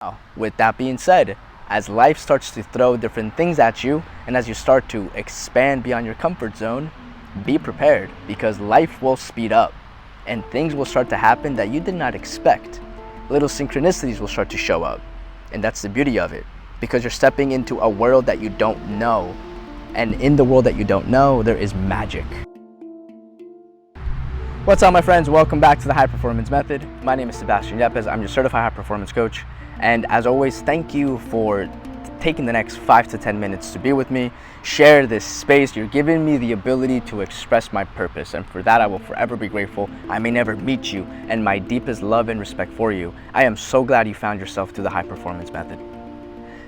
Now, with that being said, as life starts to throw different things at you and as you start to expand beyond your comfort zone, be prepared because life will speed up and things will start to happen that you did not expect. Little synchronicities will start to show up. And that's the beauty of it because you're stepping into a world that you don't know. And in the world that you don't know, there is magic. What's up, my friends? Welcome back to the High Performance Method. My name is Sebastian Yepes. I'm your certified high performance coach. And as always, thank you for taking the next 5 to 10 minutes to be with me, share this space. You're giving me the ability to express my purpose. And for that, I will forever be grateful. I may never meet you, and my deepest love and respect for you. I am so glad you found yourself through the High Performance Method.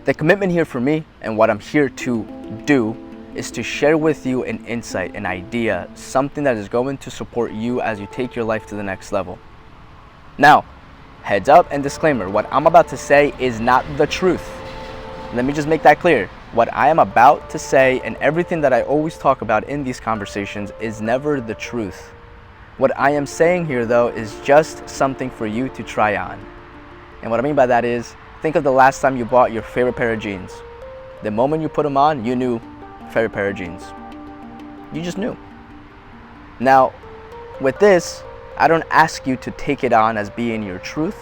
The commitment here for me and what I'm here to do is to share with you an insight, an idea, something that is going to support you as you take your life to the next level. Now, heads up and disclaimer, what I'm about to say is not the truth. Let me just make that clear. What I am about to say and everything that I always talk about in these conversations is never the truth. What I am saying here though is just something for you to try on. And what I mean by that is, think of the last time you bought your favorite pair of jeans. The moment you put them on, you knew favorite pair of jeans. You just knew. Now, with this, I don't ask you to take it on as being your truth.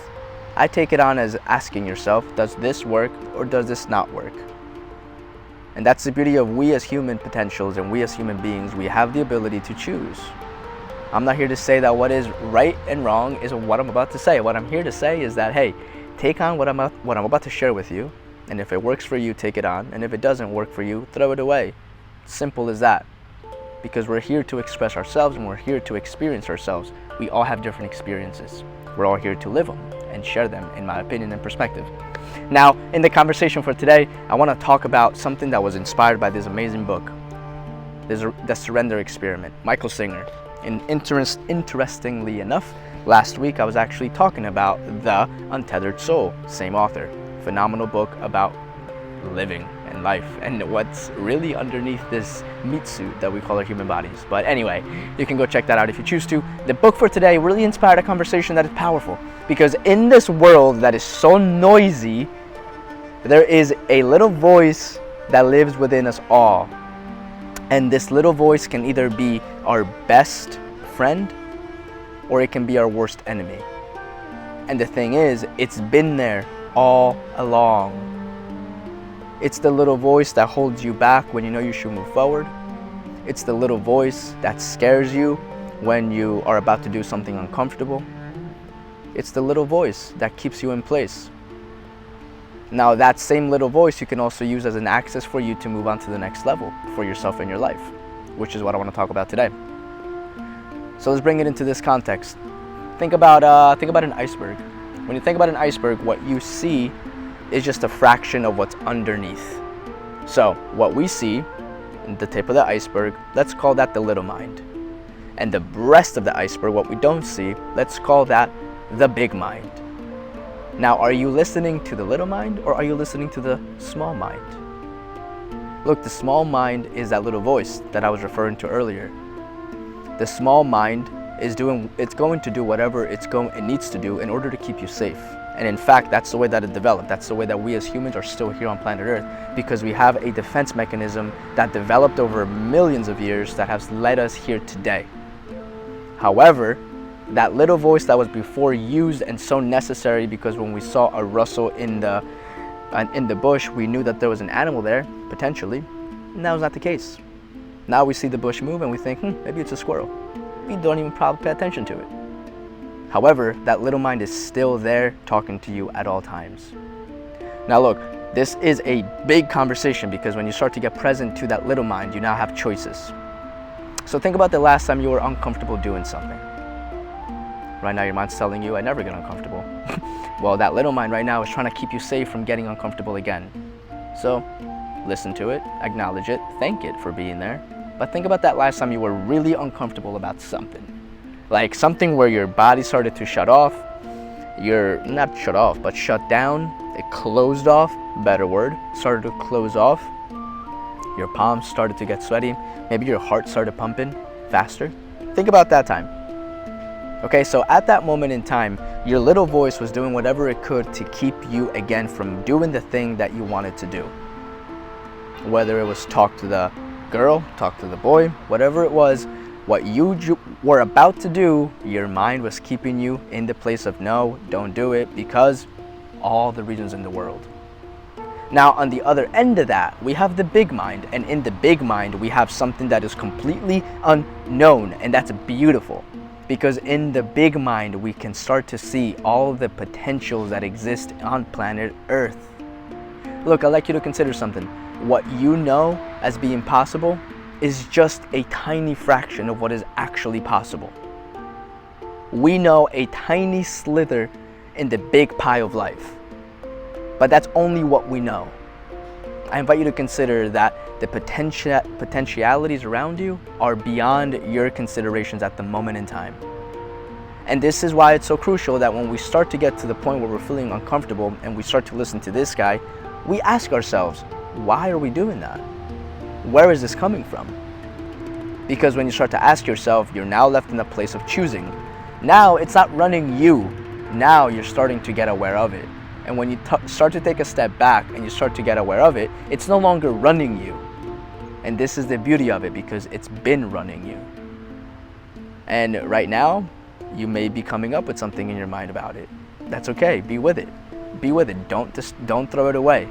I take it on as asking yourself, does this work or does this not work? And that's the beauty of we as human potentials and we as human beings, we have the ability to choose. I'm not here to say that what is right and wrong is what I'm about to say. What I'm here to say is that, hey, take on what I'm about to share with you. And if it works for you, take it on. And if it doesn't work for you, throw it away. Simple as that. Because we're here to express ourselves and we're here to experience ourselves. We all have different experiences. We're all here to live them and share them, in my opinion and perspective. Now, in the conversation for today, I want to talk about something that was inspired by this amazing book, The Surrender Experiment, Michael Singer. And interestingly enough, last week I was actually talking about The Untethered Soul, same author. Phenomenal book about living and life and what's really underneath this meat suit that we call our human bodies. But anyway, you can go check that out if you choose to. The book for today really inspired a conversation that is powerful because in this world that is so noisy, there is a little voice that lives within us all. And this little voice can either be our best friend or it can be our worst enemy. And the thing is, it's been there all along. It's the little voice that holds you back when you know you should move forward. It's the little voice that scares you when you are about to do something uncomfortable. It's the little voice that keeps you in place. Now, that same little voice you can also use as an access for you to move on to the next level for yourself and your life, which is what I want to talk about today. So let's bring it into this context. Think about an iceberg. When you think about an iceberg, what you see is just a fraction of what's underneath. So what we see, the tip of the iceberg, let's call that the little mind. And the rest of the iceberg, what we don't see, let's call that the big mind. Now, are you listening to the little mind or are you listening to the small mind? Look, the small mind is that little voice that I was referring to earlier. The small mind it's going to do whatever it needs to do in order to keep you safe. And in fact, that's the way that it developed. That's the way that we as humans are still here on planet Earth, because we have a defense mechanism that developed over millions of years that has led us here today. However, that little voice that was before used and so necessary, because when we saw a rustle in the bush, we knew that there was an animal there, potentially, and that was not the case. Now we see the bush move and we think, maybe it's a squirrel. We don't even probably pay attention to it. However, that little mind is still there talking to you at all times. Now look, this is a big conversation because when you start to get present to that little mind, you now have choices. So think about the last time you were uncomfortable doing something. Right now your mind's telling you, I never get uncomfortable. Well, that little mind right now is trying to keep you safe from getting uncomfortable again. So listen to it, acknowledge it, thank it for being there. But think about that last time you were really uncomfortable about something. Like something where your body started to shut off. Not shut off, but shut down. It closed off, better word, started to close off. Your palms started to get sweaty. Maybe your heart started pumping faster. Think about that time. Okay, so at that moment in time, your little voice was doing whatever it could to keep you again from doing the thing that you wanted to do. Whether it was talk to the girl, talk to the boy, whatever it was, what you were about to do, your mind was keeping you in the place of no, don't do it, because all the reasons in the world. Now, on the other end of that, we have the big mind, and in the big mind, we have something that is completely unknown, and that's beautiful. Because in the big mind, we can start to see all the potentials that exist on planet Earth. Look, I'd like you to consider something. What you know as being possible is just a tiny fraction of what is actually possible. We know a tiny slither in the big pie of life, but that's only what we know. I invite you to consider that the potentialities around you are beyond your considerations at the moment in time. And this is why it's so crucial that when we start to get to the point where we're feeling uncomfortable and we start to listen to this guy, we ask ourselves, why are we doing that? Where is this coming from? Because when you start to ask yourself, you're now left in a place of choosing. Now it's not running you. Now you're starting to get aware of it. And when you start to take a step back and you start to get aware of it, it's no longer running you. And this is the beauty of it, because it's been running you. And right now, you may be coming up with something in your mind about it. That's okay. Be with it. Be with it. Don't throw it away.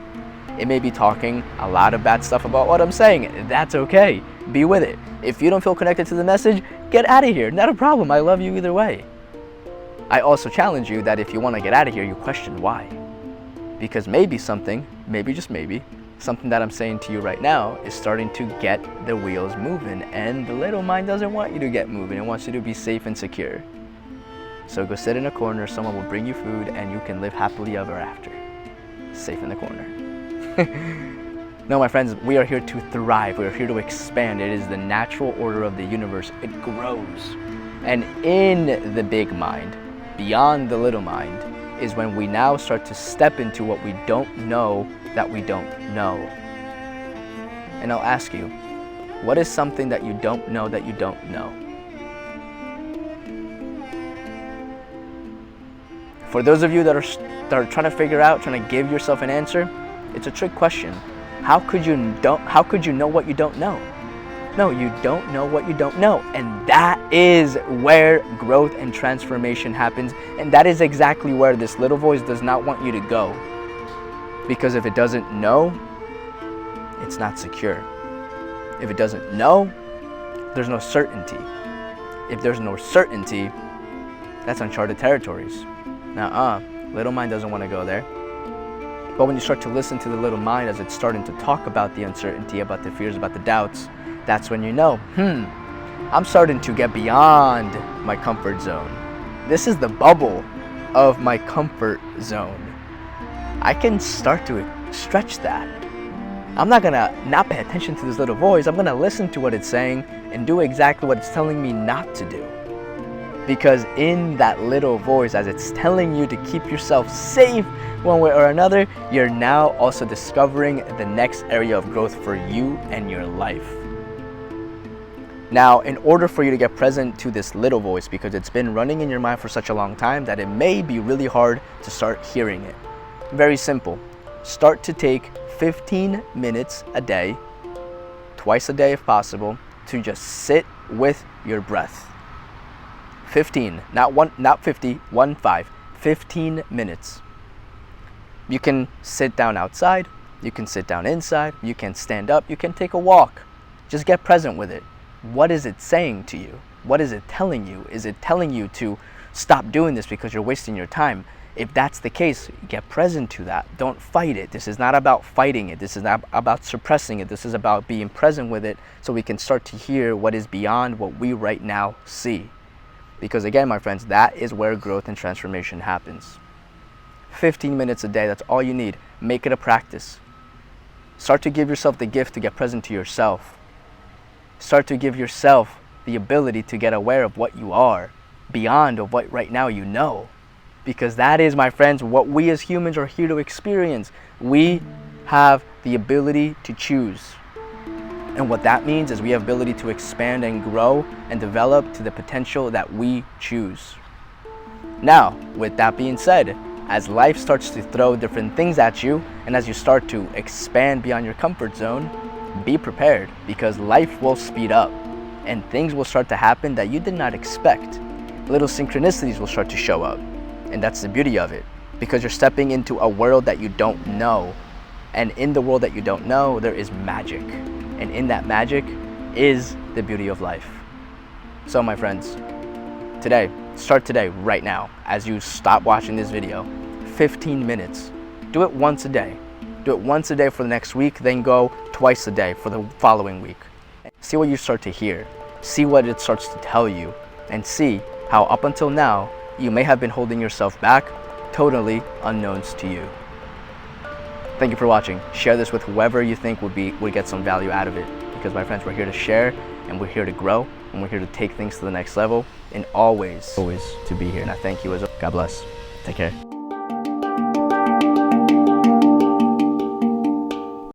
It may be talking a lot of bad stuff about what I'm saying. That's okay. Be with it. If you don't feel connected to the message, get out of here. Not a problem. I love you either way. I also challenge you that if you want to get out of here, you question why. Because maybe something, maybe just maybe, something that I'm saying to you right now is starting to get the wheels moving, and the little mind doesn't want you to get moving. It wants you to be safe and secure. So go sit in a corner, someone will bring you food, and you can live happily ever after. Safe in the corner. No, my friends, we are here to thrive. We are here to expand. It is the natural order of the universe. It grows. And in the big mind, beyond the little mind, is when we now start to step into what we don't know that we don't know. And I'll ask you, what is something that you don't know that you don't know? For those of you that are trying to figure out, trying to give yourself an answer, it's a trick question. How could you know what you don't know? No, you don't know what you don't know. And that is where growth and transformation happens. And that is exactly where this little voice does not want you to go. Because if it doesn't know, it's not secure. If it doesn't know, there's no certainty. If there's no certainty, that's uncharted territories. Little mind doesn't want to go there. But when you start to listen to the little mind as it's starting to talk about the uncertainty, about the fears, about the doubts, that's when you know, I'm starting to get beyond my comfort zone. This is the bubble of my comfort zone. I can start to stretch that. I'm not gonna not pay attention to this little voice. I'm gonna listen to what it's saying and do exactly what it's telling me not to do. Because in that little voice, as it's telling you to keep yourself safe one way or another, you're now also discovering the next area of growth for you and your life. Now, in order for you to get present to this little voice, because it's been running in your mind for such a long time that it may be really hard to start hearing it. Very simple. Start to take 15 minutes a day, twice a day if possible, to just sit with your breath. 15, not 50, 15 minutes. You can sit down outside, you can sit down inside, you can stand up, you can take a walk. Just get present with it. What is it saying to you? What is it telling you? Is it telling you to stop doing this because you're wasting your time? If that's the case, get present to that. Don't fight it. This is not about fighting it. This is not about suppressing it. This is about being present with it so we can start to hear what is beyond what we right now see. Because again, my friends, that is where growth and transformation happens. 15 minutes a day, that's all you need. Make it a practice. Start to give yourself the gift to get present to yourself. Start to give yourself the ability to get aware of what you are beyond of what right now you know. Because that is, my friends, what we as humans are here to experience. We have the ability to choose. And what that means is we have ability to expand and grow and develop to the potential that we choose. Now, with that being said, as life starts to throw different things at you, and as you start to expand beyond your comfort zone, be prepared, because life will speed up and things will start to happen that you did not expect. Little synchronicities will start to show up, and that's the beauty of it, because you're stepping into a world that you don't know. And in the world that you don't know, there is magic, and in that magic is the beauty of life. So my friends, start today, right now, as you stop watching this video, 15 minutes. Do it once a day. Do it once a day for the next week, then go twice a day for the following week. See what you start to hear. See what it starts to tell you, and see how up until now, you may have been holding yourself back, totally unknowns to you. Thank you for watching. Share this with whoever you think would get some value out of it. Because my friends, we're here to share, and we're here to grow, and we're here to take things to the next level, and always to be here. And I thank you as well. God bless. Take care.